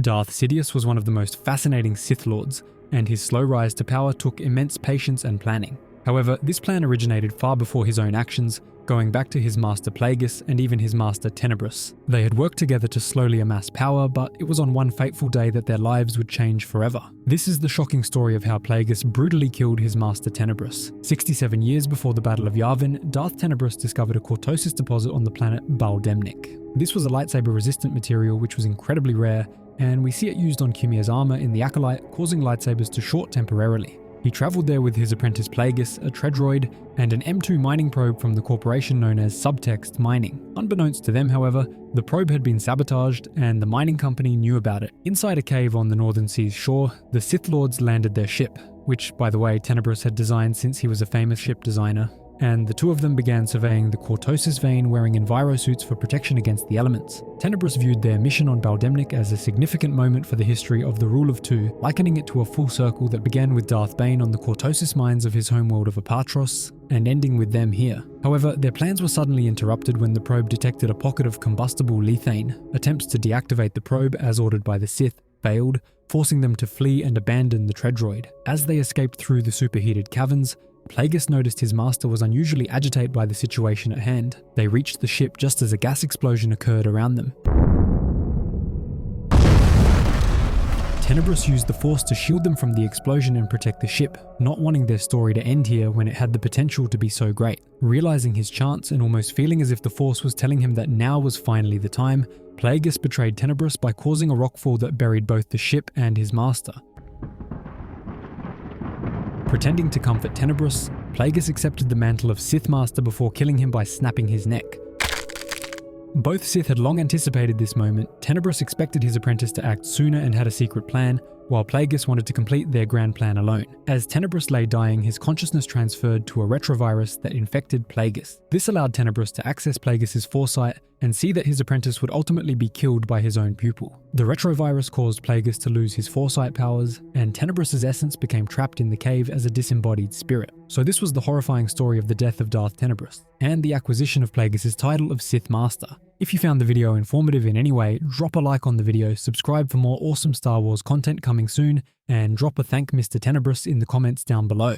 Darth Sidious was one of the most fascinating Sith Lords, and his slow rise to power took immense patience and planning. However, this plan originated far before his own actions, going back to his master Plagueis and even his master Tenebrous. They had worked together to slowly amass power, but it was on one fateful day that their lives would change forever. This is the shocking story of how Plagueis brutally killed his master Tenebrous. 67 years before the Battle of Yavin, Darth Tenebrous discovered a cortosis deposit on the planet bal'demnic. This was a lightsaber-resistant material which was incredibly rare, and we see it used on Cumir's armor in the Acolyte, causing lightsabers to short temporarily. He travelled there with his apprentice Plagueis, a Treadroid, and an M2 mining probe from the corporation known as Subtext Mining. Unbeknownst to them, however, the probe had been sabotaged and the mining company knew about it. Inside a cave on the Northern Sea's shore, the Sith Lords landed their ship, which, by the way, Tenebrous had designed since he was a famous ship designer, and the two of them began surveying the cortosis vein wearing envirosuits for protection against the elements. Tenebrous viewed their mission on bal'demnic as a significant moment for the history of the Rule of Two, likening it to a full circle that began with Darth Bane on the cortosis mines of his homeworld of Apatros, and ending with them here. However, their plans were suddenly interrupted when the probe detected a pocket of combustible lethane. Attempts to deactivate the probe, as ordered by the Sith, failed, forcing them to flee and abandon the Treadroid. As they escaped through the superheated caverns, Plagueis noticed his master was unusually agitated by the situation at hand. They reached the ship just as a gas explosion occurred around them. Tenebrous used the Force to shield them from the explosion and protect the ship, not wanting their story to end here when it had the potential to be so great. Realizing his chance and almost feeling as if the Force was telling him that now was finally the time, Plagueis betrayed Tenebrous by causing a rockfall that buried both the ship and his master. Pretending to comfort Tenebrous, Plagueis accepted the mantle of Sith Master before killing him by snapping his neck. Both Sith had long anticipated this moment. Tenebrous expected his apprentice to act sooner and had a secret plan, while Plagueis wanted to complete their grand plan alone. As Tenebrous lay dying, his consciousness transferred to a retrovirus that infected Plagueis. This allowed Tenebrous to access Plagueis' foresight and see that his apprentice would ultimately be killed by his own pupil. The retrovirus caused Plagueis to lose his foresight powers, and Tenebrous' essence became trapped in the cave as a disembodied spirit. So this was the horrifying story of the death of Darth Tenebrous, and the acquisition of Plagueis' title of Sith Master. If you found the video informative in any way, drop a like on the video, subscribe for more awesome Star Wars content coming soon, and drop a thank Mr. Tenebrous in the comments down below.